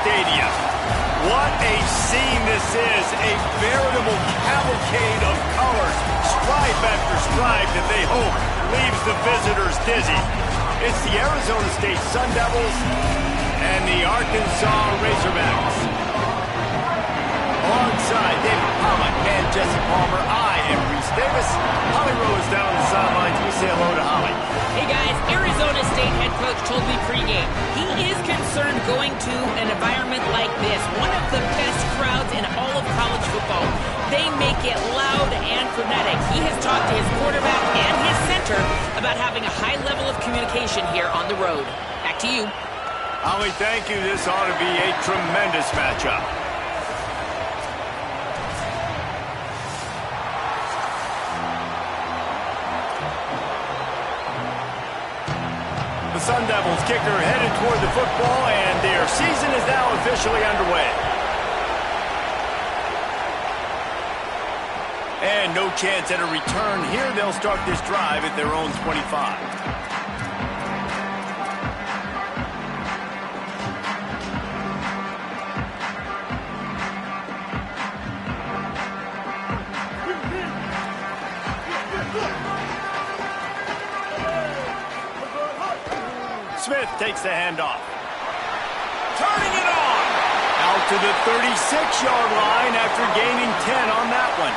Stadium. What a scene this is. A veritable cavalcade of colors, stripe after stripe, that they hope leaves the visitors dizzy. It's the Arizona State Sun Devils and the Arkansas Razorbacks. Alongside David Pollock and Jesse Palmer, I am Reese Davis. Holly Rowe is down on the sidelines. We say hello to Holly. Hey guys, Arizona State head coach told me pregame he is concerned going to an environment like this, one of the best crowds in all of college football. They make it loud and frenetic. He has talked to his quarterback and his center about having a high level of communication here on the road. Back to you. Holly, thank you. This ought to be a tremendous matchup. The Sun Devils kicker headed toward the football, and their season is now officially underway. And no chance at a return here. They'll start this drive at their own 25. Smith takes the handoff. Turning it on. Out to the 36-yard line after gaining 10 on that one.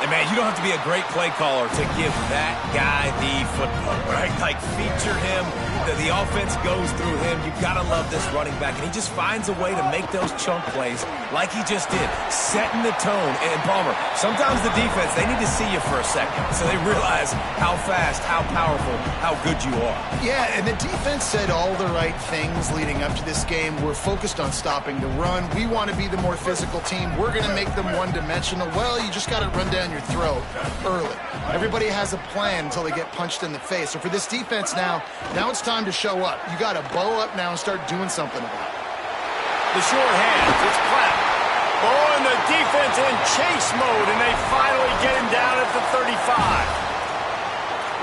And, man, you don't have to be a great play caller to give that guy the football, right? Like, feature him. The offense goes through him. You've got to love this running back. And he just finds a way to make those chunk plays like he just did, setting the tone. And, Palmer, sometimes the defense, they need to see you for a second so they realize how fast, how powerful, how good you are. Yeah, and the defense said all the right things leading up to this game. We're focused on stopping the run. We want to be the more physical team. We're going to make them one-dimensional. Well, you just got to run down your throat early. Everybody has a plan until they get punched in the face. So for this defense now it's time to show up. You got to bow up now and start doing something about it. The short hands, it's Clapp. Oh, and the defense in chase mode, and they finally get him down at the 35.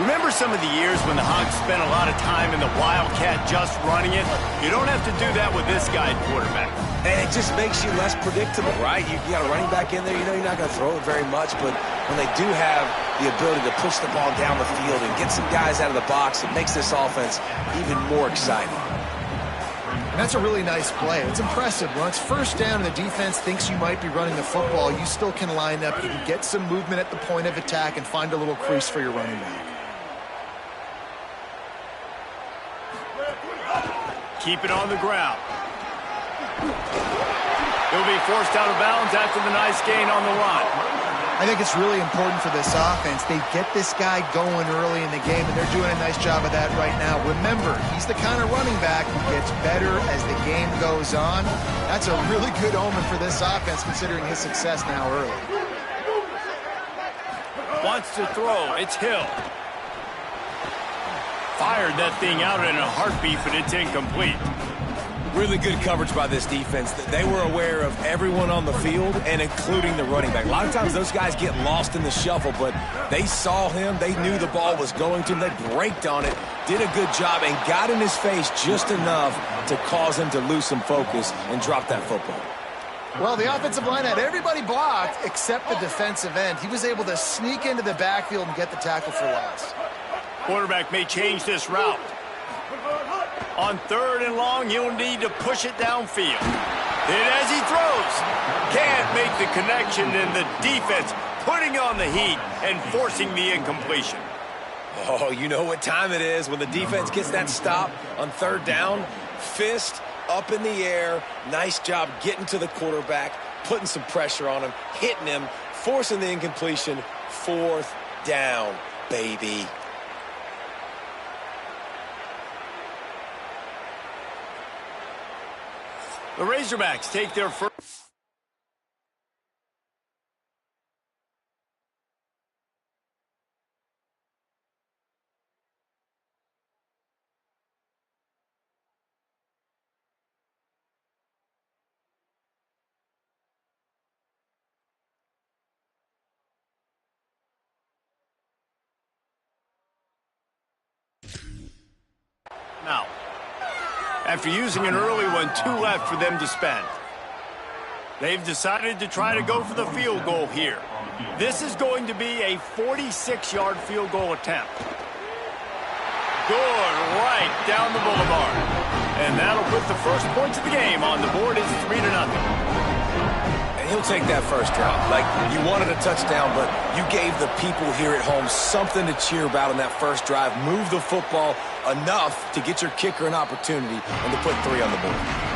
Remember some of the years when the Hogs spent a lot of time in the Wildcat just running it? You don't have to do that with this guy at quarterback. And it just makes you less predictable, right? You got a running back in there. You know you're not going to throw it very much, but when they do have the ability to push the ball down the field and get some guys out of the box, it makes this offense even more exciting. And that's a really nice play. It's impressive. When it's first down and the defense thinks you might be running the football, you still can line up. You can get some movement at the point of attack and find a little crease for your running back. Keep it on the ground. He'll be forced out of bounds after the nice gain on the run. I think it's really important for this offense. They get this guy going early in the game, and they're doing a nice job of that right now. Remember, he's the kind of running back who gets better as the game goes on. That's a really good omen for this offense, considering his success now early. Wants to throw. It's Hill. Fired that thing out in a heartbeat, but it's incomplete. Really good coverage by this defense. They were aware of everyone on the field and including the running back. A lot of times those guys get lost in the shuffle, but they saw him. They knew the ball was going to him. They braked on it, did a good job, and got in his face just enough to cause him to lose some focus and drop that football. Well, the offensive line had everybody blocked except the defensive end. He was able to sneak into the backfield and get the tackle for loss. Quarterback may change this route. On 3rd and long, he'll need to push it downfield. And as he throws, can't make the connection, and the defense putting on the heat and forcing the incompletion. Oh, you know what time it is when the defense gets that stop on 3rd down. Fist up in the air. Nice job getting to the quarterback, putting some pressure on him, hitting him, forcing the incompletion. 4th down, baby. The Razorbacks take their first. Now, after using an early one, 2 left for them to spend. They've decided to try to go for the field goal here. This is going to be a 46-yard field goal attempt. Good, right down the boulevard. And that'll put the first points of the game on the board. It's 3-0. And he'll take that first drive. Like, you wanted a touchdown, but you gave the people here at home something to cheer about in that first drive. Move the football enough to get your kicker an opportunity and to put 3 on the board.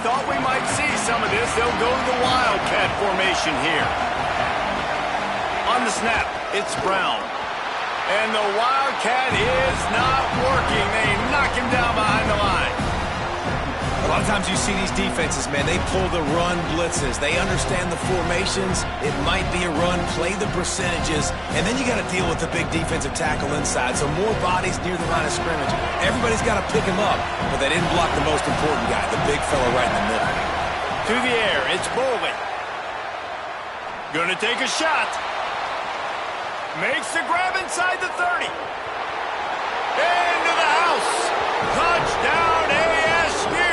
Thought we might see some of this. They'll go to the Wildcat formation here. On the snap, it's Brown. And the Wildcat is not working. They knock him down behind the line. A lot of times you see these defenses, man, they pull the run blitzes. They understand the formations. It might be a run, play the percentages, and then you got to deal with the big defensive tackle inside. So more bodies near the line of scrimmage. Everybody's got to pick him up, but they didn't block the most important guy, the big fella right in the middle. To the air, it's Bowling. Gonna take a shot. Makes the grab inside the 30. Into the house. Touchdown, ASU.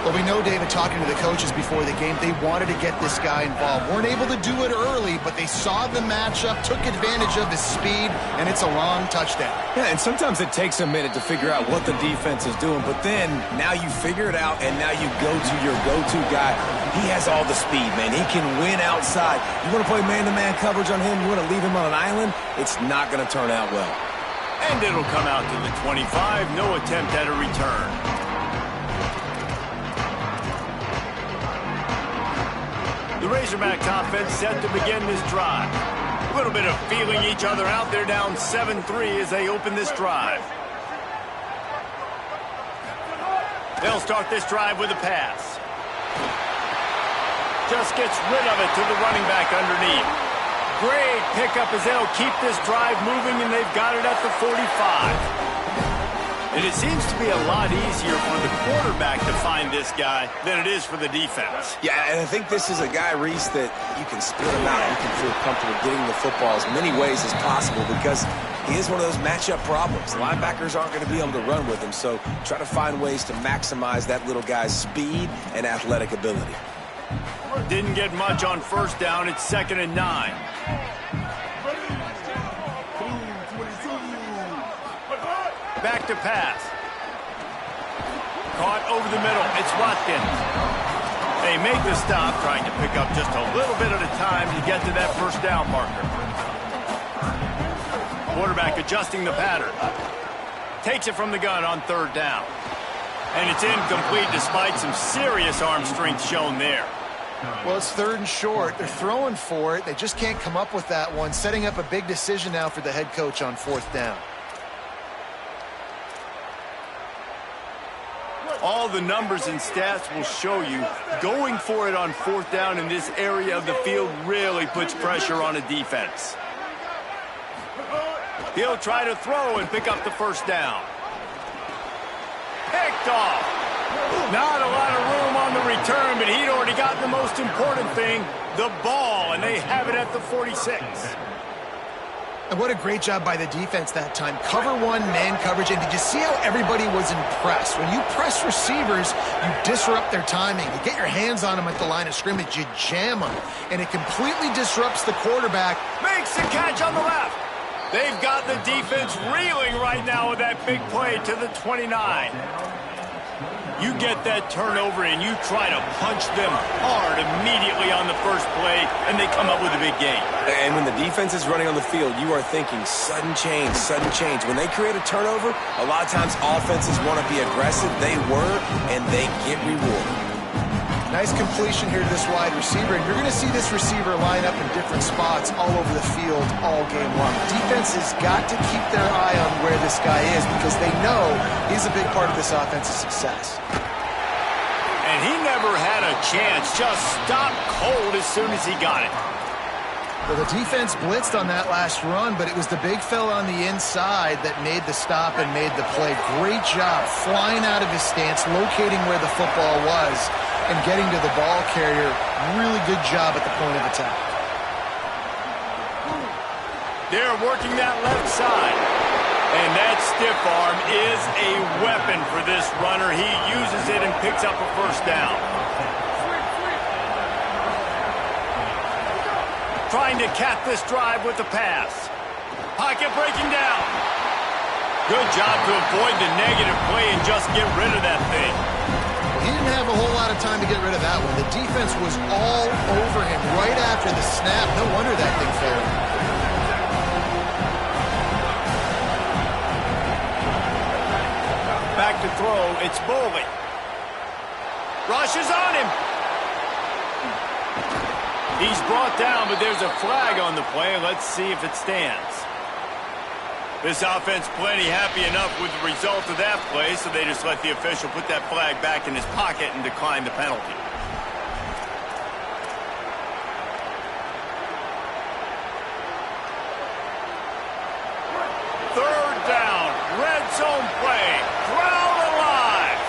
Well, we know, David, talking to the coaches before the game, they wanted to get this guy involved. Weren't able to do it early, but they saw the matchup, took advantage of his speed, and it's a long touchdown. Yeah, and sometimes it takes a minute to figure out what the defense is doing, but then now you figure it out, and now you go to your go-to guy. He has all the speed, man. He can win outside. You want to play man-to-man coverage on him? You want to leave him on an island? It's not going to turn out well. And it'll come out to the 25. No attempt at a return. The Razorbacks offense set to begin this drive. A little bit of feeling each other out. They're down 7-3 as they open this drive. They'll start this drive with a pass. Just gets rid of it to the running back underneath. Great pickup as they'll keep this drive moving, and they've got it at the 45. And it seems to be a lot easier for the quarterback to find this guy than it is for the defense. Yeah, and I think this is a guy, Reese, that you can split him out. You can feel comfortable getting the football as many ways as possible because he is one of those matchup problems. Linebackers aren't going to be able to run with him, so try to find ways to maximize that little guy's speed and athletic ability. Didn't get much on first down. It's 2nd and 9. Back to pass. Caught over the middle. It's Watkins. They make the stop, trying to pick up just a little bit at a time to get to that first down marker. Quarterback adjusting the pattern. Takes it from the gun on 3rd down. And it's incomplete despite some serious arm strength shown there. Well, it's 3rd and short. They're throwing for it. They just can't come up with that one. Setting up a big decision now for the head coach on 4th down. All the numbers and stats will show you going for it on 4th down in this area of the field really puts pressure on a defense. He'll try to throw and pick up the first down. Picked off. Not a lot of room on the return, but he'd already gotten the most important thing, the ball, and they have it at the 46. And what a great job by the defense that time. Cover one, man coverage, and did you see how everybody was impressed? When you press receivers, you disrupt their timing. You get your hands on them at the line of scrimmage, you jam them, and it completely disrupts the quarterback. Makes the catch on the left. They've got the defense reeling right now with that big play to the 29. You get that turnover and you try to punch them hard immediately on the first play, and they come up with a big gain. And when the defense is running on the field, you are thinking sudden change, sudden change. When they create a turnover, a lot of times offenses want to be aggressive. They were, and they get rewarded. Nice completion here to this wide receiver, and you're going to see this receiver line up in different spots all over the field all game long. Defense has got to keep their eye on where this guy is because they know he's a big part of this offense's success. And he never had a chance, just stopped cold as soon as he got it. Well, the defense blitzed on that last run, but it was the big fella on the inside that made the stop and made the play. Great job flying out of his stance, locating where the football was, and getting to the ball carrier. Really good job at the point of attack. They're working that left side. And that stiff arm is a weapon for this runner. He uses it and picks up a first down. Trying to cap this drive with the pass. Pocket breaking down. Good job to avoid the negative play and just get rid of that thing. He didn't have a whole lot of time to get rid of that one. The defense was all over him right after the snap. No wonder that thing failed. Back to throw, it's Boley. Rush is on him. He's brought down, but there's a flag on the play. Let's see if it stands. This offense plenty happy enough with the result of that play, so they just let the official put that flag back in his pocket and decline the penalty. Third down, red zone play, crowd alive.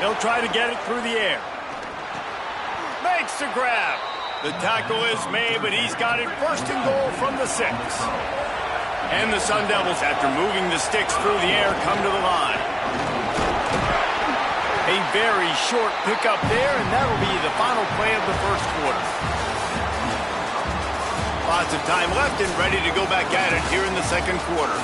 They'll try to get it through the air. Makes the grab. The tackle is made, but he's got it first and goal from the 6. And the Sun Devils, after moving the sticks through the air, come to the line. A very short pickup there, and that'll be the final play of the first quarter. Lots of time left and ready to go back at it here in the second quarter.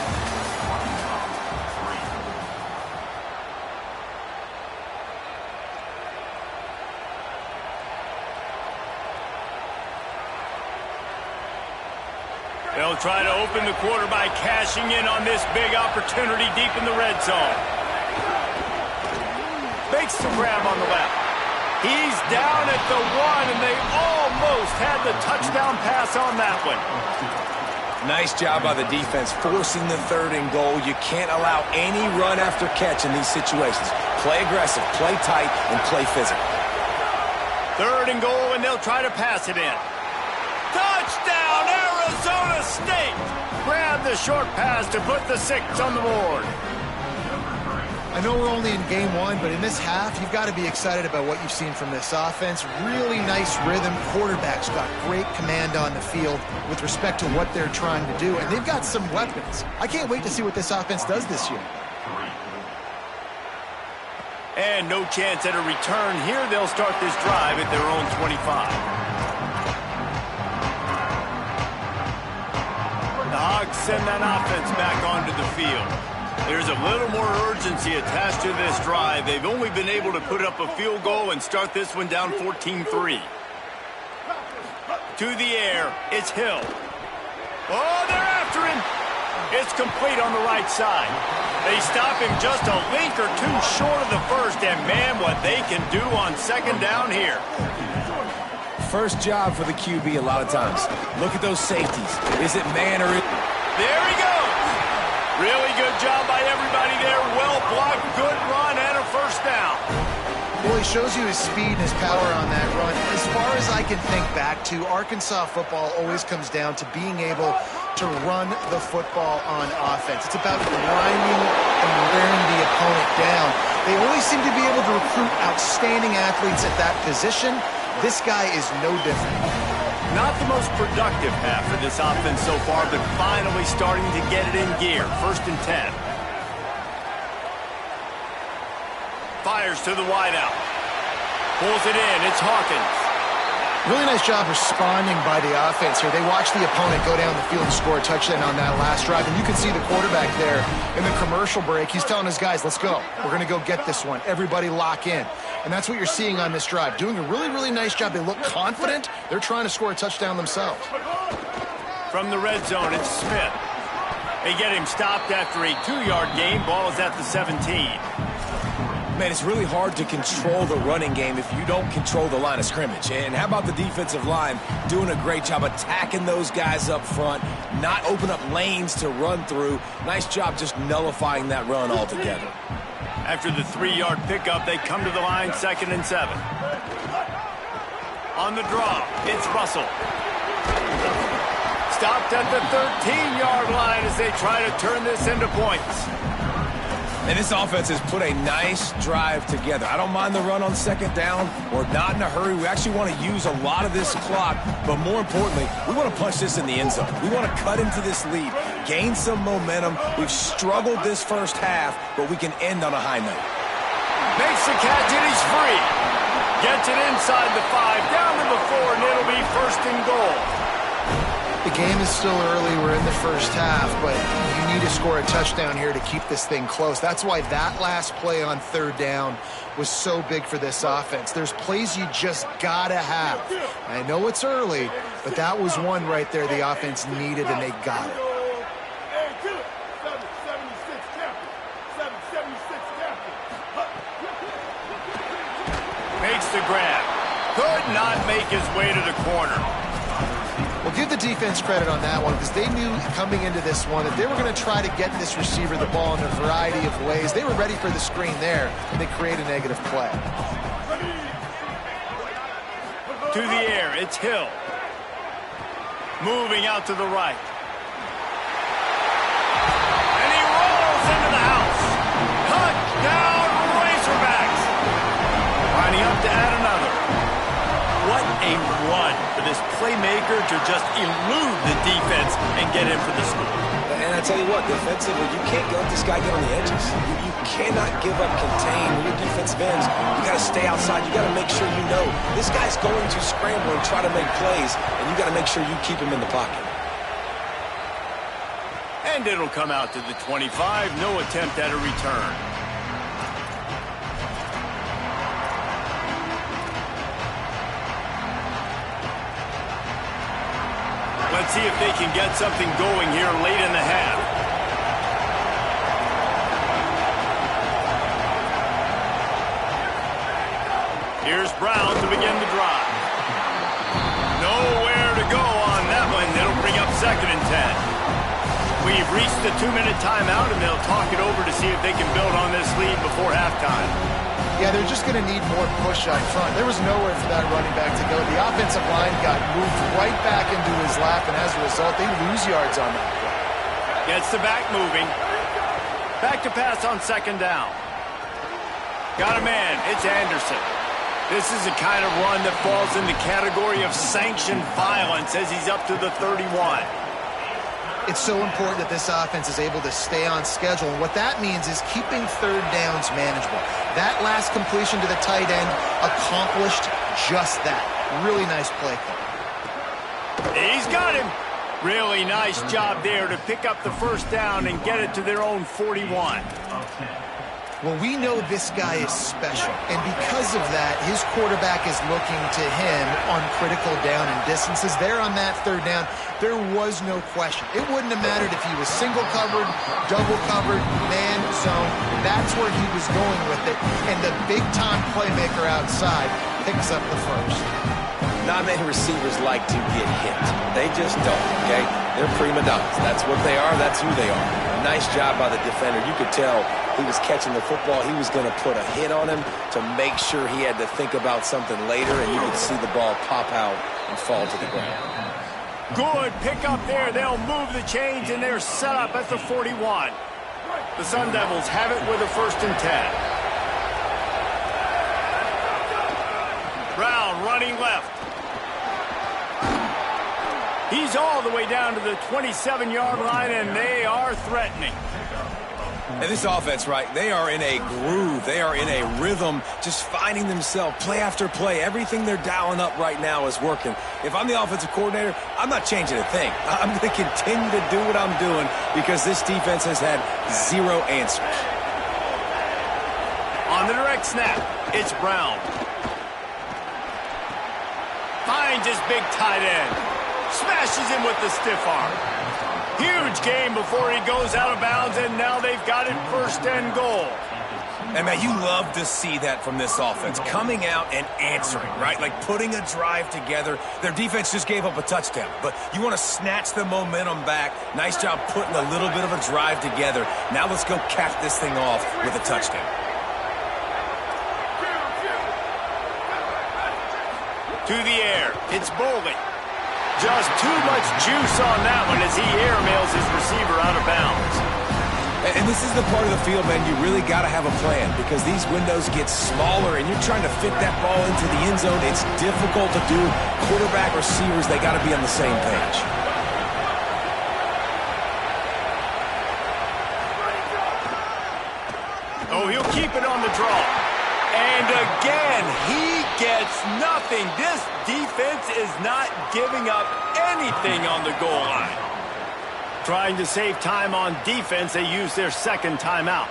They'll try to open the quarter by cashing in on this big opportunity deep in the red zone. Makes the grab on the left. He's down at the 1, and they almost had the touchdown pass on that one. Nice job by the defense forcing the 3rd and goal. You can't allow any run after catch in these situations. Play aggressive, play tight, and play physical. 3rd and goal, and they'll try to pass it in. Touchdown, Arizona State! Grab the short pass to put the 6 on the board. I know we're only in game 1, but in this half, you've got to be excited about what you've seen from this offense. Really nice rhythm. Quarterback's got great command on the field with respect to what they're trying to do, and they've got some weapons. I can't wait to see what this offense does this year. And no chance at a return here. They'll start this drive at their own 25. The Hogs send that offense back onto the field. There's a little more urgency attached to this drive. They've only been able to put up a field goal and start this one down 14-3. To the air, it's Hill. Oh, they're after him. It's complete on the right side. They stop him just a link or two short of the first, and man, what they can do on second down here. First job for the QB a lot of times. Look at those safeties. Is it man or... There he goes. Really good job by everybody there. Well blocked, good run, and a first down. Well, he shows you his speed and his power on that run. As far as I can think back to, Arkansas football always comes down to being able to run the football on offense. It's about grinding and wearing the opponent down. They always seem to be able to recruit outstanding athletes at that position. This guy is no different. Not the most productive half of this offense so far, but finally starting to get it in gear. 1st and 10. Fires to the wideout. Pulls it in. It's Hawkins. Really nice job responding by the offense here. They watched the opponent go down the field and score a touchdown on that last drive. And you can see the quarterback there in the commercial break. He's telling his guys, let's go. We're going to go get this one. Everybody lock in. And that's what you're seeing on this drive. Doing a really, really nice job. They look confident. They're trying to score a touchdown themselves. From the red zone, it's Smith. They get him stopped after a 2-yard gain. Ball is at the 17. Man, it's really hard to control the running game if you don't control the line of scrimmage. And how about the defensive line doing a great job attacking those guys up front, not open up lanes to run through. Nice job just nullifying that run altogether. After the 3-yard pickup, they come to the line, 2nd and 7. On the draw, it's Russell. Stopped at the 13-yard line as they try to turn this into points. And this offense has put a nice drive together. I don't mind the run on 2nd down. We're not in a hurry. We actually want to use a lot of this clock, but more importantly, we want to punch this in the end zone. We want to cut into this lead, gain some momentum. We've struggled this first half, but we can end on a high note. Makes the catch, and he's free. Gets it inside the 5, down to the 4, and it'll be 1st and goal. The game is still early. We're in the first half, but you need to score a touchdown here to keep this thing close. That's why that last play on 3rd down was so big for this offense. There's plays you just gotta have. I know it's early, but that was one right there the offense needed, and they got it. Makes the grab. Could not make his way to the corner. Well, give the defense credit on that one because they knew coming into this one that they were going to try to get this receiver the ball in a variety of ways. They were ready for the screen there, and they create a negative play. To the air, it's Hill. Moving out to the right. And he rolls into the house. Touchdown, Razorbacks. Lining up to add another. What a run for this playmaker to just elude the defense and get in for the score. And I tell you what, defensively, you can't let this guy get on the edges. You cannot give up contain. When your defensive ends, you got to stay outside. You got to make sure you know this guy's going to scramble and try to make plays, and you got to make sure you keep him in the pocket. And it'll come out to the 25. No attempt at a return. Let's see if they can get something going here late in the half. Here's Brown to begin the drive. Nowhere to go on that one. It'll bring up 2nd and 10. We've reached the 2-minute timeout, and they'll talk it over to see if they can build on this lead before halftime. Yeah, they're just going to need more push up front. There was nowhere for that running back to go. The offensive line got moved right back into his lap, and as a result, they lose yards on that play. Gets the back moving. Back to pass on 2nd down. Got a man. It's Anderson. This is the kind of run that falls in the category of sanctioned violence as he's up to the 31. It's so important that this offense is able to stay on schedule, and what that means is keeping 3rd downs manageable. That last completion to the tight end accomplished just that. Really nice play call. He's got him. Really nice job there to pick up the 1st down and get it to their own 41. Well, we know this guy is special, and because of that, his quarterback is looking to him on critical down and distances. There on that 3rd down, there was no question. It wouldn't have mattered if he was single covered, double covered, man zone. That's where he was going with it, and the big-time playmaker outside picks up the 1st. Not many receivers like to get hit. They just don't, okay? They're prima donnas. That's what they are. That's who they are. Nice job by the defender. You could tell he was catching the football. He was going to put a hit on him to make sure he had to think about something later, and you could see the ball pop out and fall to the ground. Good pick up there. They'll move the chains, and they're set up at the 41. The Sun Devils have it with a 1st and 10. Brown running left. He's all the way down to the 27-yard line, and they are threatening. And this offense, right, they are in a groove. They are in a rhythm, just finding themselves play after play. Everything they're dialing up right now is working. If I'm the offensive coordinator, I'm not changing a thing. I'm going to continue to do what I'm doing because this defense has had 0 answers. On the direct snap, it's Brown. Finds his big tight end. Smashes him with the stiff arm. Huge game before he goes out of bounds, and now they've got it 1st and goal. And, man, you love to see that from this offense, coming out and answering, right? Like putting a drive together. Their defense just gave up a touchdown, but you want to snatch the momentum back. Nice job putting a little bit of a drive together. Now let's go cap this thing off with a touchdown. To the air, it's Bowling. Just too much juice on that one as he airmails his receiver out of bounds. And this is the part of the field, man, you really got to have a plan because these windows get smaller and you're trying to fit that ball into the end zone. It's difficult to do. Quarterback, receivers, they got to be on the same page. Oh, he'll keep it on the draw. And again, he gets nothing. This defense is not giving up anything on the goal line. Trying to save time on defense, they use their second timeout.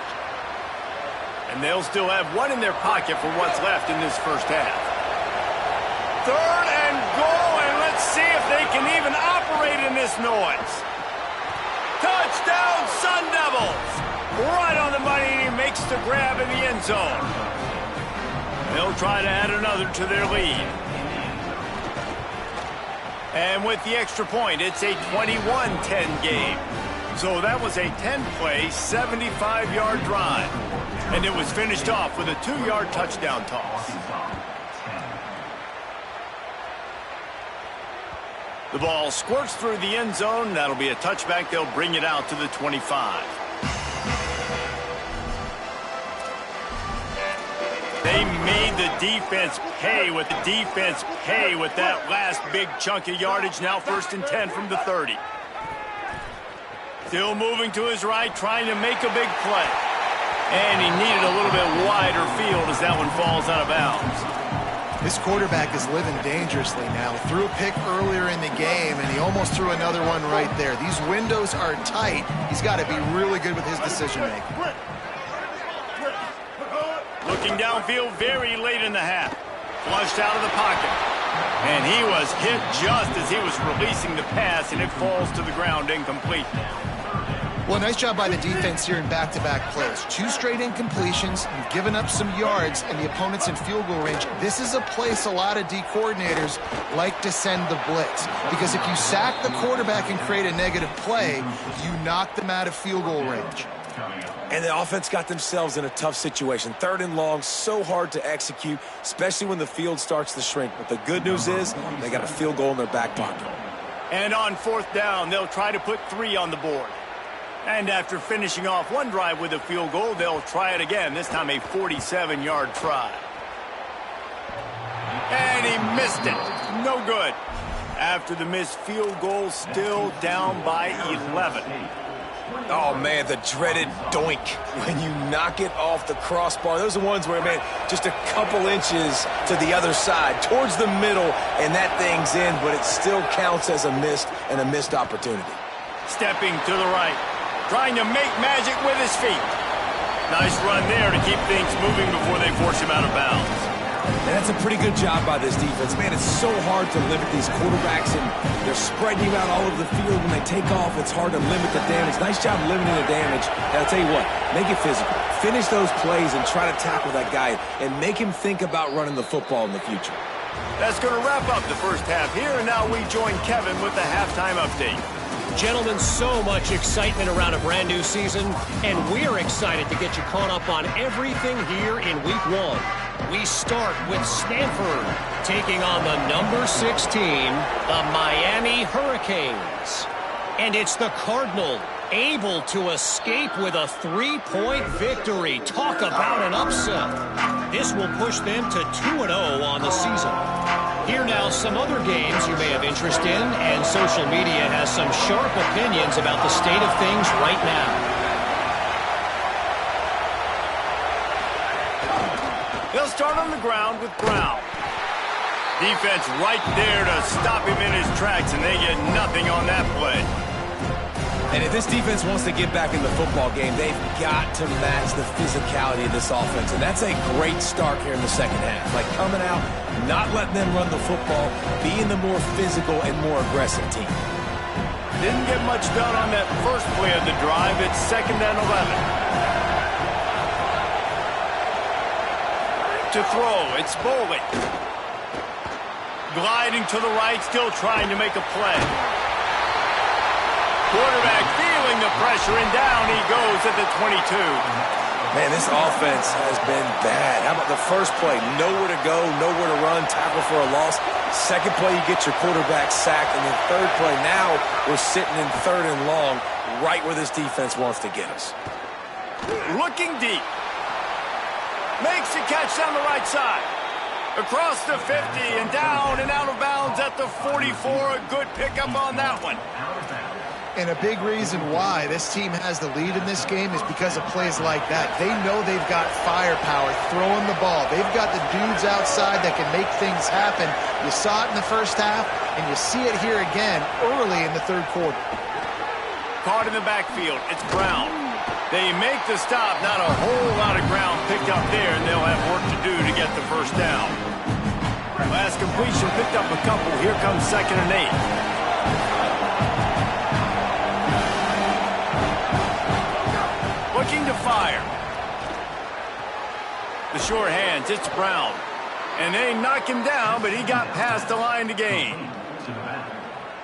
And they'll still have one in their pocket for what's left in this first half. Third and goal, and let's see if they can even operate in this noise. Touchdown, Sun Devils! Right on the money, and he makes the grab in the end zone. They'll try to add another to their lead. And with the extra point, it's a 21-10 game. So that was a 10-play, 75-yard drive. And it was finished off with a 2-yard touchdown toss. The ball squirts through the end zone. That'll be a touchback. They'll bring it out to the 25. They made the defense pay with that last big chunk of yardage. Now 1st and 10 from the 30. Still moving to his right, trying to make a big play. And he needed a little bit wider field as that one falls out of bounds. This quarterback is living dangerously now. Threw a pick earlier in the game, and he almost threw another one right there. These windows are tight. He's got to be really good with his decision-making. Looking downfield very late in the half. Flushed out of the pocket. And he was hit just as he was releasing the pass, and it falls to the ground incomplete. Well, nice job by the defense here in back-to-back plays. 2 straight incompletions. You've given up some yards, and the opponent's in field goal range. This is a place a lot of D coordinators like to send the blitz. Because if you sack the quarterback and create a negative play, you knock them out of field goal range. And the offense got themselves in a tough situation. 3rd and long, so hard to execute, especially when the field starts to shrink. But the good news is they got a field goal in their back pocket. And on 4th down, they'll try to put 3 on the board. And after finishing off one drive with a field goal, they'll try it again, this time a 47-yard try. And he missed it. No good. After the missed field goal, still down by 11. Oh, man, the dreaded doink when you knock it off the crossbar. Those are ones where, man, just a couple inches to the other side, towards the middle, and that thing's in, but it still counts as a missed opportunity. Stepping to the right, trying to make magic with his feet. Nice run there to keep things moving before they force him out of bounds. And that's a pretty good job by this defense. Man, it's so hard to limit these quarterbacks, and they're spreading you out all over the field. When they take off, it's hard to limit the damage. Nice job limiting the damage. And I'll tell you what, make it physical. Finish those plays and try to tackle that guy and make him think about running the football in the future. That's going to wrap up the first half here, and now we join Kevin with the halftime update. Gentlemen, so much excitement around a brand new season, and we're excited to get you caught up on everything here in Week 1. We start with Stanford taking on the number 16, the Miami Hurricanes. And it's the Cardinal able to escape with a 3-point victory. Talk about an upset. This will push them to 2-0 on the season. Here now some other games you may have interest in, and social media has some sharp opinions about the state of things right now. They'll start on the ground with Brown. Defense right there to stop him in his tracks, and they get nothing on that play. And if this defense wants to get back in the football game, they've got to match the physicality of this offense. And that's a great start here in the second half. Like coming out, not letting them run the football, being the more physical and more aggressive team. Didn't get much done on that first play of the drive. It's 2nd and 11. to throw. It's Bowling. Gliding to the right, still trying to make a play. Quarterback feeling the pressure, and down he goes at the 22. Man, this offense has been bad. How about the first play? Nowhere to go, nowhere to run, tackle for a loss. Second play, you get your quarterback sacked. And then third play, now we're sitting in 3rd and long, right where this defense wants to get us. Looking deep. Makes the catch down the right side. Across the 50 and down and out of bounds at the 44. A good pickup on that one. And a big reason why this team has the lead in this game is because of plays like that. They know they've got firepower throwing the ball. They've got the dudes outside that can make things happen. You saw it in the first half, and you see it here again early in the 3rd quarter. Caught in the backfield. It's Brown. They make the stop. Not a whole lot of ground picked up there, and they'll have work to do to get the first down. Last completion picked up a couple. Here comes 2nd and 8. Looking to fire. The short hands, it's Brown. And they knock him down, but he got past the line to gain.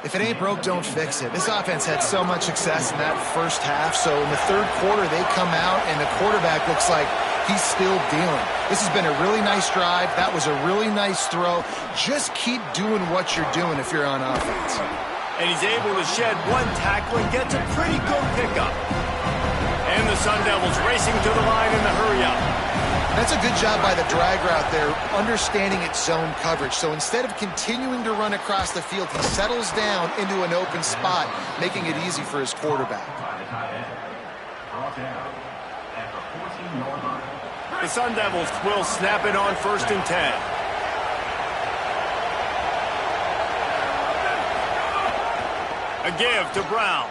If it ain't broke, don't fix it. This offense had so much success in that first half, so in the 3rd quarter they come out and the quarterback looks like he's still dealing. This has been a really nice drive. That was a really nice throw. Just keep doing what you're doing if you're on offense. And he's able to shed one tackle and gets a pretty good pickup. And the Sun Devils racing to the line in the hurry-up. That's a good job by the drag route there, understanding its zone coverage. So instead of continuing to run across the field, he settles down into an open spot, making it easy for his quarterback. The Sun Devils will snap it on 1st and 10. A give to Brown.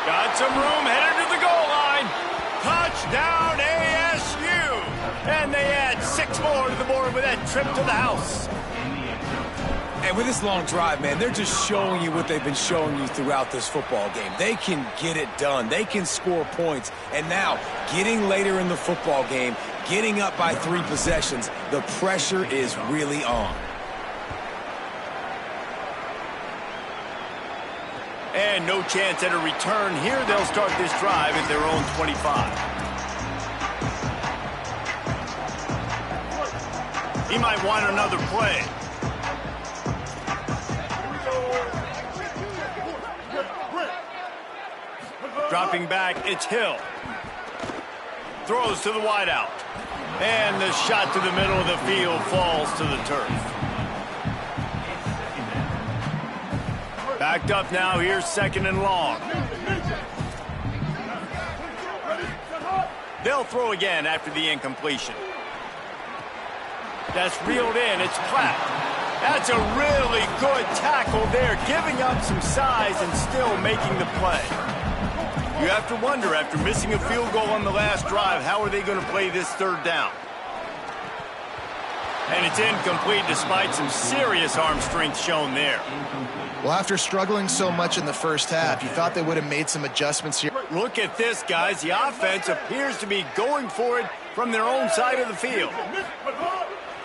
Got some room, headed to the goal line. Touchdown ASU. And they add 6 more to the board with that trip to the house. And with this long drive, man, they're just showing you what they've been showing you throughout this football game. They can get it done. They can score points. And now, getting later in the football game, getting up by 3 possessions, the pressure is really on. And no chance at a return here. They'll start this drive at their own 25. He might want another play. Dropping back, it's Hill. Throws to the wideout. And the shot to the middle of the field falls to the turf. Backed up now, here's 2nd and long. They'll throw again after the incompletion. That's reeled in, it's clapped. That's a really good tackle there, giving up some size and still making the play. You have to wonder, after missing a field goal on the last drive, how are they going to play this 3rd down? And it's incomplete despite some serious arm strength shown there. Well, after struggling so much in the first half, you thought they would have made some adjustments here. Look at this, guys. The offense appears to be going for it from their own side of the field.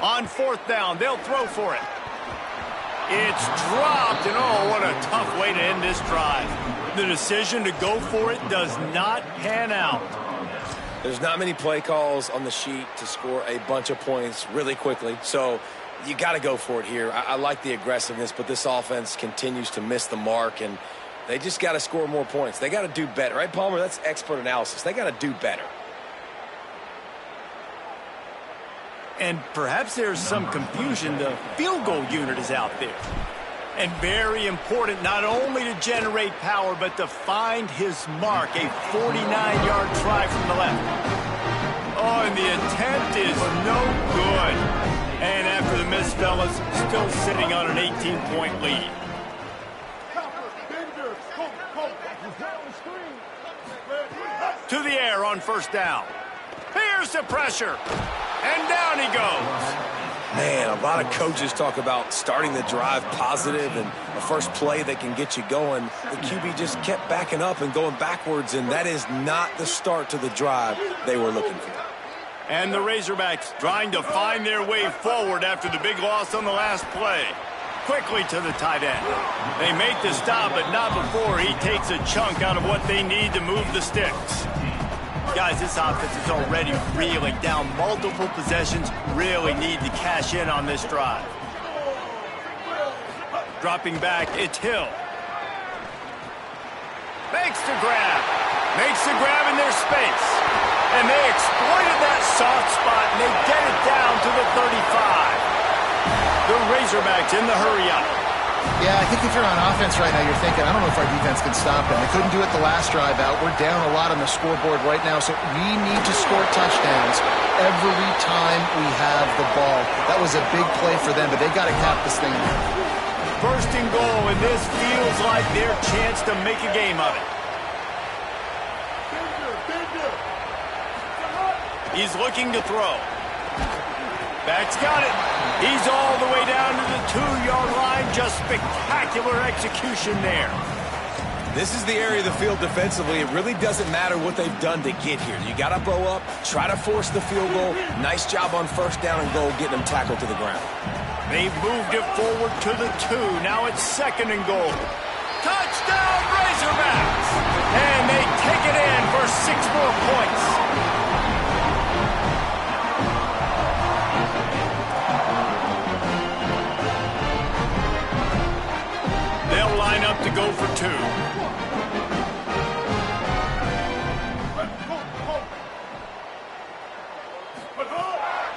On 4th down, they'll throw for it. It's dropped, and oh, what a tough way to end this drive. The decision to go for it does not pan out. There's not many play calls on the sheet to score a bunch of points really quickly, so you got to go for it here. I like the aggressiveness, but this offense continues to miss the mark, and they just got to score more points. They got to do better, right, Palmer? That's expert analysis. They got to do better. And perhaps there's some confusion. The field goal unit is out there. And very important not only to generate power, but to find his mark. A 49-yard try from the left. Oh, and the attempt is no good. And after the miss, fellas, still sitting on an 18-point lead. To the air on 1st down. Here's the pressure. And down he goes. Man, a lot of coaches talk about starting the drive positive and the first play that can get you going. The QB just kept backing up and going backwards, and that is not the start to the drive they were looking for. And the Razorbacks trying to find their way forward after the big loss on the last play. Quickly to the tight end. They make the stop, but not before he takes a chunk out of what they need to move the sticks. Guys, this offense is already reeling down multiple possessions. Really need to cash in on this drive. Dropping back, it's Hill. Makes the grab. Makes the grab in their space. And they exploited that soft spot, and they get it down to the 35. The Razorbacks in the hurry-up. Yeah, I think if you're on offense right now, you're thinking, I don't know if our defense can stop them. They couldn't do it the last drive out. We're down a lot on the scoreboard right now, so we need to score touchdowns every time we have the ball. That was a big play for them, but they got to cap this thing. First and goal, and this feels like their chance to make a game of it. He's looking to throw. Back's got it. He's all the way down to the 2-yard line. Just spectacular execution there. This is the area of the field defensively. It really doesn't matter what they've done to get here. You got to bow up, try to force the field goal. Nice job on first down and goal, getting them tackled to the ground. They've moved it forward to the 2. Now it's second and goal. Touchdown, Razorbacks! And they take it in for 6 more points. They'll line up to go for 2.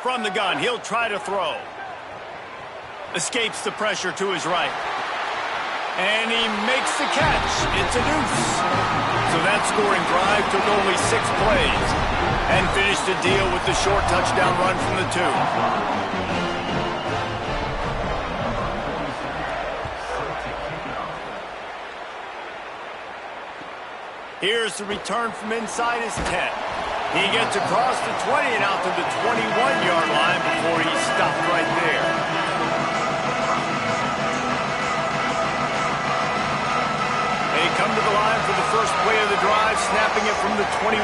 From the gun, he'll try to throw. Escapes the pressure to his right. And he makes the catch. It's a deuce. So that scoring drive took only 6 plays and finished the deal with the short touchdown run from the 2. Here's the return from inside his 10. He gets across the 20 and out to the 21-yard line before he's stopped right there. They come to the line for the first play of the drive, snapping it from the 21.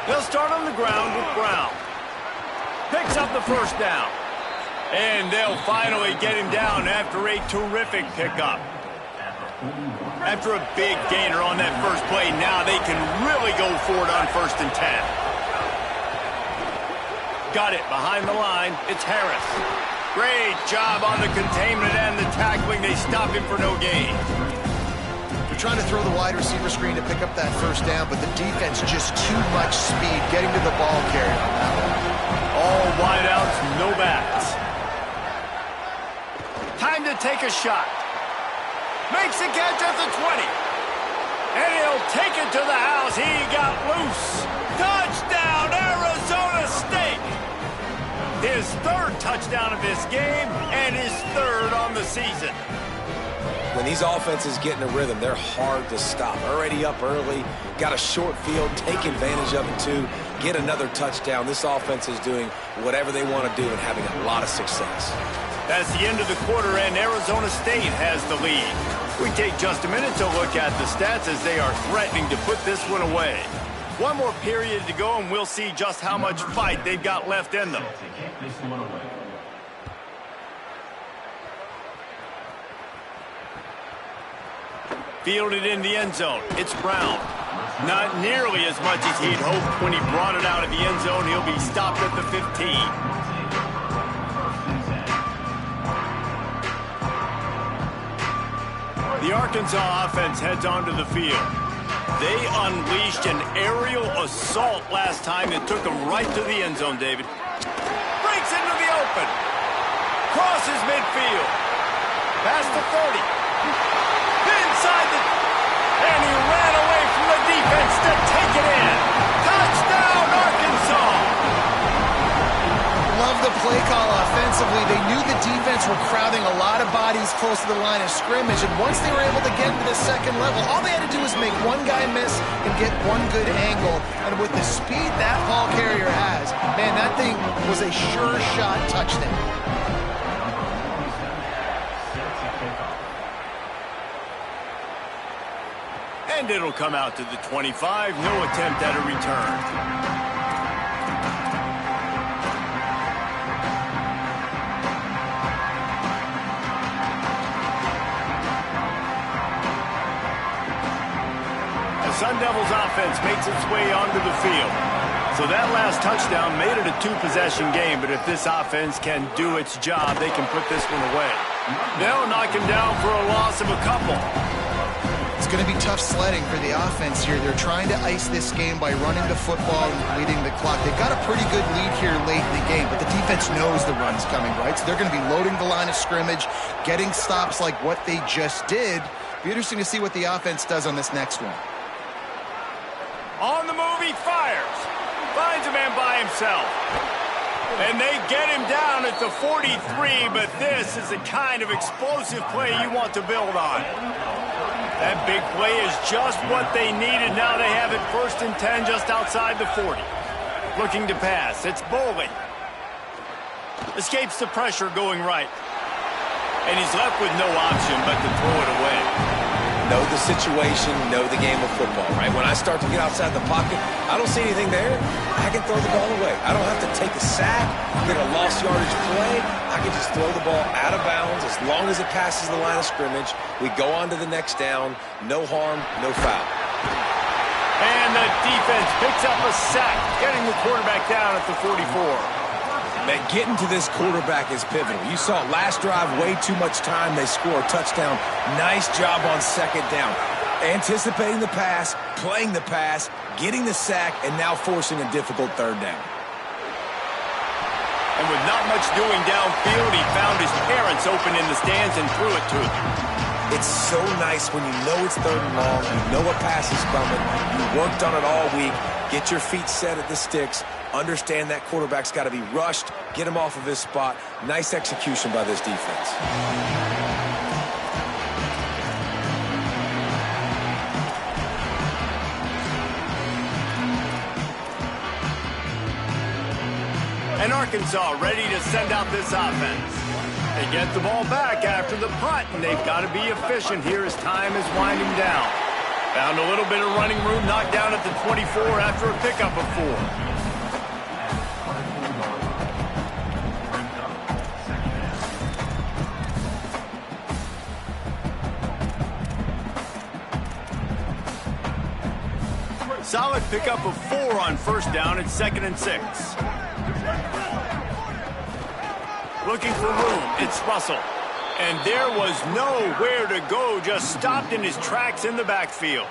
They'll start on the ground with Brown. Picks up the first down. And they'll finally get him down after a terrific pickup. After a big gainer on that first play, now they can really go for it on 1st and 10. Got it behind the line. It's Harris. Great job on the containment and the tackling. They stop him for no gain. They're trying to throw the wide receiver screen to pick up that first down, but the defense just too much speed getting to the ball carrier on that one. All wideouts, no backs. Time to take a shot. Makes the catch at the 20. And he'll take it to the house. He got loose. Touchdown, Arizona State. His 3rd touchdown of this game and his 3rd on the season. When these offenses get in a rhythm, they're hard to stop. Already up early, got a short field, take advantage of it too, get another touchdown. This offense is doing whatever they want to do and having a lot of success. That's the end of the quarter, and Arizona State has the lead. We take just a minute to look at the stats as they are threatening to put this one away. One more period to go, and we'll see just how much fight they've got left in them. Fielded in the end zone. It's Brown. Not nearly as much as he'd hoped when he brought it out of the end zone. He'll be stopped at the 15. The Arkansas offense heads onto the field. They unleashed an aerial assault last time that took them right to the end zone, David. Breaks into the open. Crosses midfield. Past the 30. Inside the... And he ran away from the defense to take it in. Touchdown, Arkansas! Love the play call offensively. They knew the defense were crowding a lot of bodies close to the line of scrimmage, and once they were able to get into the second level, all they had to do was make one guy miss and get one good angle. And with the speed that ball carrier has, man, that thing was a sure shot touchdown. And it'll come out to the 25. No attempt at a return. Sun Devils offense makes its way onto the field. So that last touchdown made it a two-possession game, but if this offense can do its job, they can put this one away. They'll knock him down for a loss of a couple. It's going to be tough sledding for the offense here. They're trying to ice this game by running the football and leading the clock. They've got a pretty good lead here late in the game, but the defense knows the run's coming, right? So they're going to be loading the line of scrimmage, getting stops like what they just did. Be interesting to see what the offense does on this next one. On the move, he fires. Finds a man by himself. And they get him down at the 43, but this is the kind of explosive play you want to build on. That big play is just what they needed. Now they have it 1st and 10 just outside the 40. Looking to pass. It's Bowling. Escapes the pressure going right. And he's left with no option but to throw it away. Know the situation, know the game of football, right? When I start to get outside the pocket, I don't see anything there. I can throw the ball away. I don't have to take a sack, get a lost yardage play. I can just throw the ball out of bounds as long as it passes the line of scrimmage. We go on to the next down. No harm, no foul. And the defense picks up a sack, getting the quarterback down at the 44. Man, getting to this quarterback is pivotal. You saw last drive, way too much time. They score a touchdown. Nice job on 2nd down. Anticipating the pass, playing the pass, getting the sack, and now forcing a difficult 3rd down. And with not much doing downfield, he found his parents open in the stands and threw it to them. It's so nice when you know it's 3rd and long, you know a pass is coming, you worked on it all week, get your feet set at the sticks, understand that quarterback's got to be rushed, get him off of his spot. Nice execution by this defense. And Arkansas ready to send out this offense. They get the ball back after the punt, and they've got to be efficient here as time is winding down. Found a little bit of running room, knocked down at the 24 after a pickup of 4. Solid pickup of 4 on 1st down. It's 2nd and 6. Looking for room. It's Russell. And there was nowhere to go. Just stopped in his tracks in the backfield.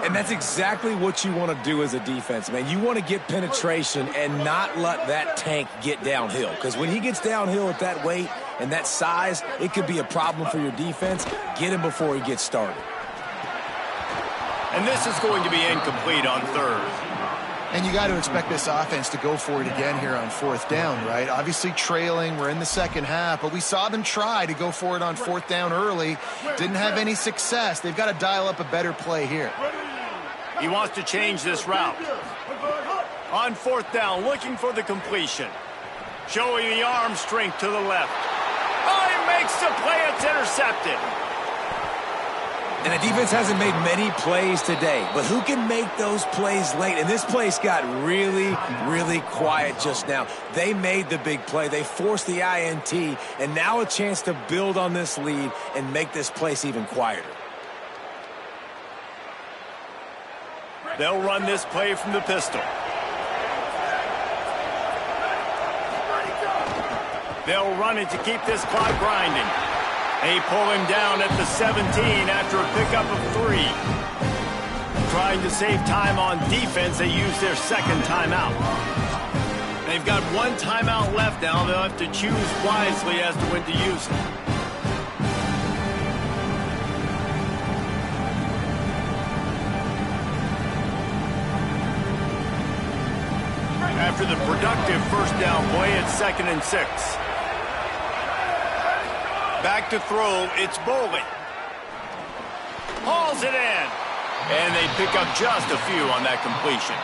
And that's exactly what you want to do as a defense, man. You want to get penetration and not let that tank get downhill. Because when he gets downhill at that weight and that size, it could be a problem for your defense. Get him before he gets started. And this is going to be incomplete on 3rd. And you got to expect this offense to go for it again here on 4th down, right? Obviously trailing, we're in the 2nd half, but we saw them try to go for it on 4th down early. Didn't have any success. They've got to dial up a better play here. He wants to change this route. On 4th down, looking for the completion. Showing the arm strength to the left. Oh, he makes the play. It's intercepted. And the defense hasn't made many plays today, but who can make those plays late? And this place got really, really quiet just now. They made the big play. They forced the INT, and now a chance to build on this lead and make this place even quieter. They'll run this play from the pistol. They'll run it to keep this clock grinding. They pull him down at the 17 after a pickup of 3. Trying to save time on defense, they use their 2nd timeout. They've got 1 timeout left now. They'll have to choose wisely as to when to use it. After the productive 1st down play, it's 2nd and 6. Back to throw, it's Bowling. Hauls it in. And they pick up just a few on that completion.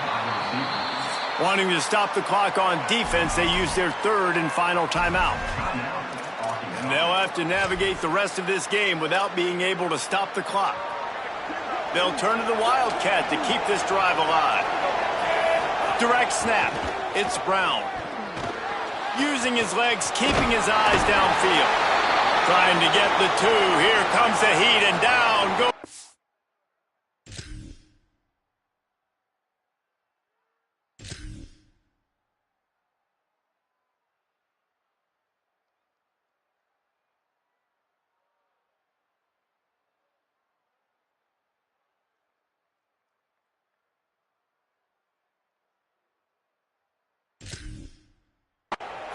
Wanting to stop the clock on defense, they use their 3rd and final timeout. And they'll have to navigate the rest of this game without being able to stop the clock. They'll turn to the Wildcat to keep this drive alive. Direct snap. It's Brown. Using his legs, keeping his eyes downfield. Trying to get the 2. Here comes the heat, and down goes.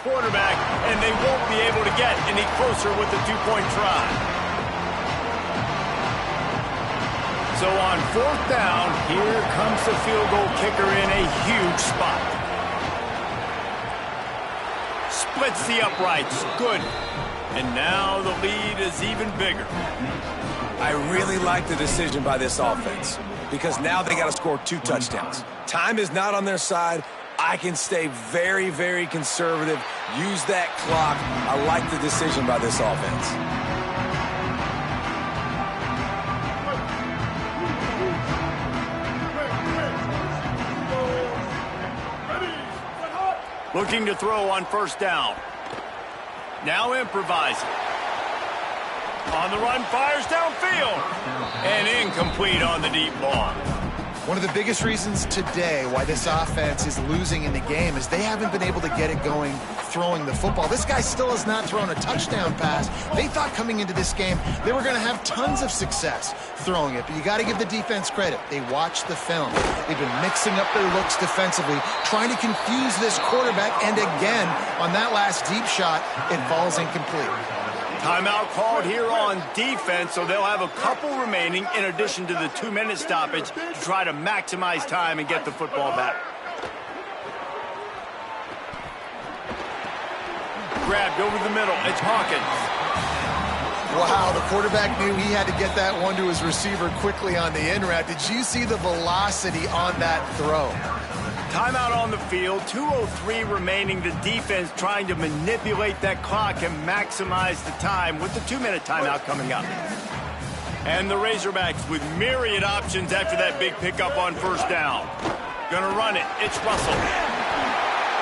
Quarterback, and they won't be able to get any closer with the 2-point try. So on 4th down, here comes the field goal kicker in a huge spot. Splits the uprights. Good. And now the lead is even bigger. I really like the decision by this offense because now they got to score 2 touchdowns. Time is not on their side. I can stay very, very conservative, use that clock. I like the decision by this offense. Looking to throw on 1st down. Now improvising. On the run, fires downfield. And incomplete on the deep ball. One of the biggest reasons today why this offense is losing in the game is they haven't been able to get it going throwing the football. This guy still has not thrown a touchdown pass. They thought coming into this game they were going to have tons of success throwing it, but you got to give the defense credit. They watched the film. They've been mixing up their looks defensively, trying to confuse this quarterback, and again, on that last deep shot, it falls incomplete. Timeout called here on defense, so they'll have a couple remaining in addition to the 2-minute stoppage to try to maximize time and get the football back. Grabbed over the middle. It's Hawkins. Wow, the quarterback knew he had to get that one to his receiver quickly on the in route. Did you see the velocity on that throw? Timeout on the field, 2:03 remaining. The defense trying to manipulate that clock and maximize the time with the 2-minute timeout coming up. And the Razorbacks with myriad options after that big pickup on 1st down. Gonna run it. It's Russell.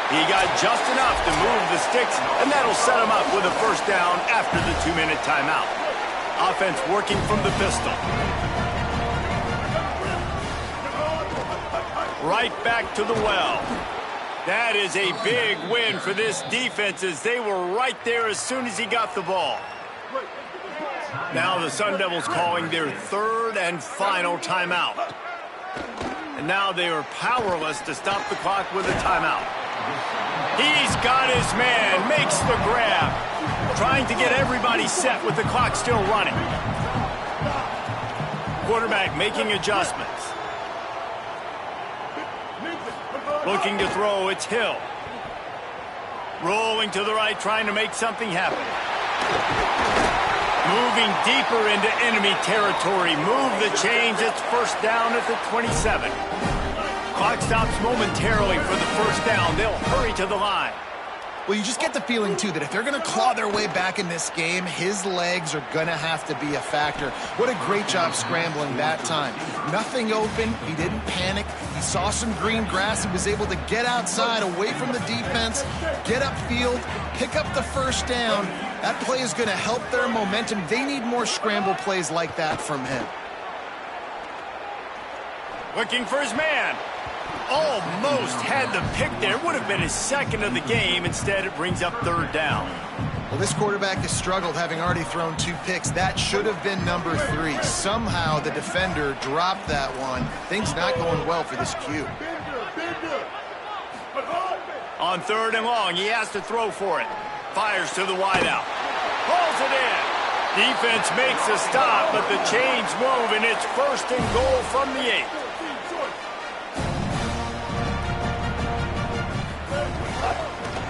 He got just enough to move the sticks, and that'll set him up with a 1st down after the 2-minute timeout. Offense working from the pistol. Right back to the well. That is a big win for this defense as they were right there as soon as he got the ball. Now the Sun Devils calling their 3rd and final timeout. And now they are powerless to stop the clock with a timeout. He's got his man, makes the grab. Trying to get everybody set with the clock still running. Quarterback making adjustments. Looking to throw, it's Hill. Rolling to the right, trying to make something happen. Moving deeper into enemy territory. Move the chains, it's 1st down at the 27. Clock stops momentarily for the 1st down. They'll hurry to the line. Well, you just get the feeling, too, that if they're going to claw their way back in this game, his legs are going to have to be a factor. What a great job scrambling that time. Nothing open. He didn't panic. He saw some green grass. He was able to get outside, away from the defense, get upfield, pick up the 1st down. That play is going to help their momentum. They need more scramble plays like that from him. Looking for his man. Almost had the pick there. Would have been his 2nd of the game. Instead, it brings up 3rd down. Well, this quarterback has struggled, having already thrown 2 picks. That should have been number 3. Somehow the defender dropped that one. Things not going well for this Q. On 3rd and long, he has to throw for it. Fires to the wideout. Pulls it in. Defense makes a stop, but the chains move, and it's 1st and goal from the 8.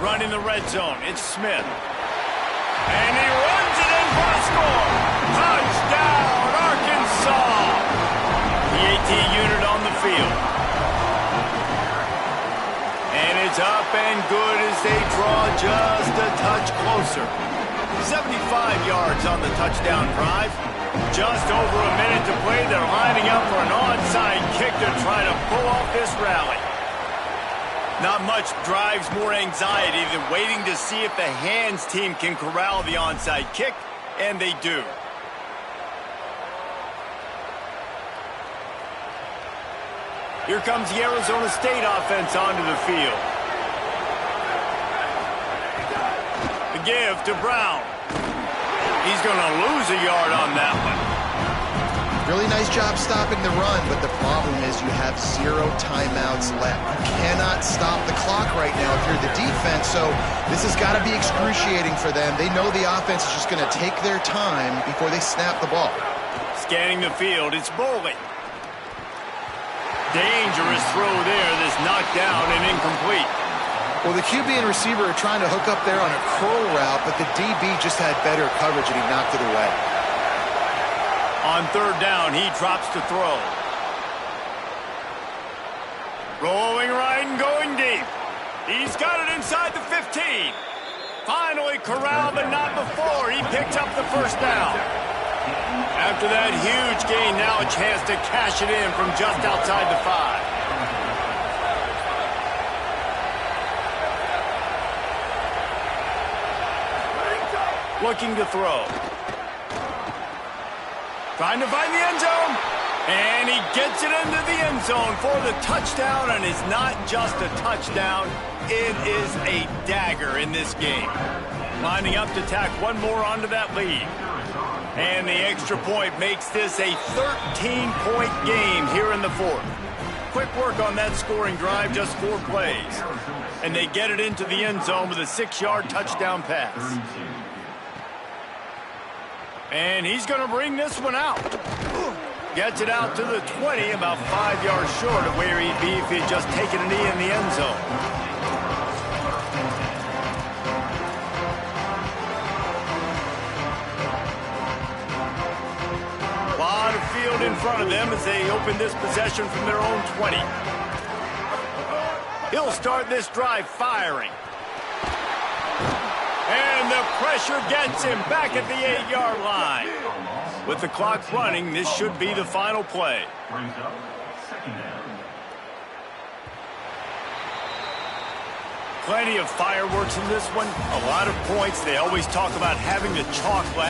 Running the red zone, it's Smith. And he runs it in for a score. Touchdown, Arkansas. The AT unit on the field. And it's up and good as they draw just a touch closer. 75 yards on the touchdown drive. Just over a minute to play. They're lining up for an onside kick to try to pull off this rally. Not much drives more anxiety than waiting to see if the hands team can corral the onside kick, and they do. Here comes the Arizona State offense onto the field. The give to Brown. He's going to lose a yard on that one. Really nice job stopping the run, but the problem is you have 0 timeouts left. You cannot stop the clock right now if you're the defense, so this has got to be excruciating for them. They know the offense is just going to take their time before they snap the ball. Scanning the field, it's Bowling. Dangerous throw there that's knocked down and incomplete. Well, the QB and receiver are trying to hook up there on a curl route, but the DB just had better coverage and he knocked it away. On third down, he drops to throw. Rolling right and going deep. He's got it inside the 15. Finally corralled, but not before. He picked up the first down. After that huge gain, now a chance to cash it in from just outside the 5. Looking to throw. Trying to find the end zone. And he gets it into the end zone for the touchdown. And it's not just a touchdown. It is a dagger in this game. Lining up to tack one more onto that lead. And the extra point makes this a 13-point game here in the fourth. Quick work on that scoring drive, just 4 plays. And they get it into the end zone with a 6-yard touchdown pass. And he's going to bring this one out. Gets it out to the 20, about 5 yards short of where he'd be if he'd just taken a knee in the end zone. A lot of field in front of them as they open this possession from their own 20. He'll start this drive firing. And the pressure gets him back at the 8-yard line. With the clock running, this should be the final play. Plenty of fireworks in this one. A lot of points. They always talk about having the chalk last.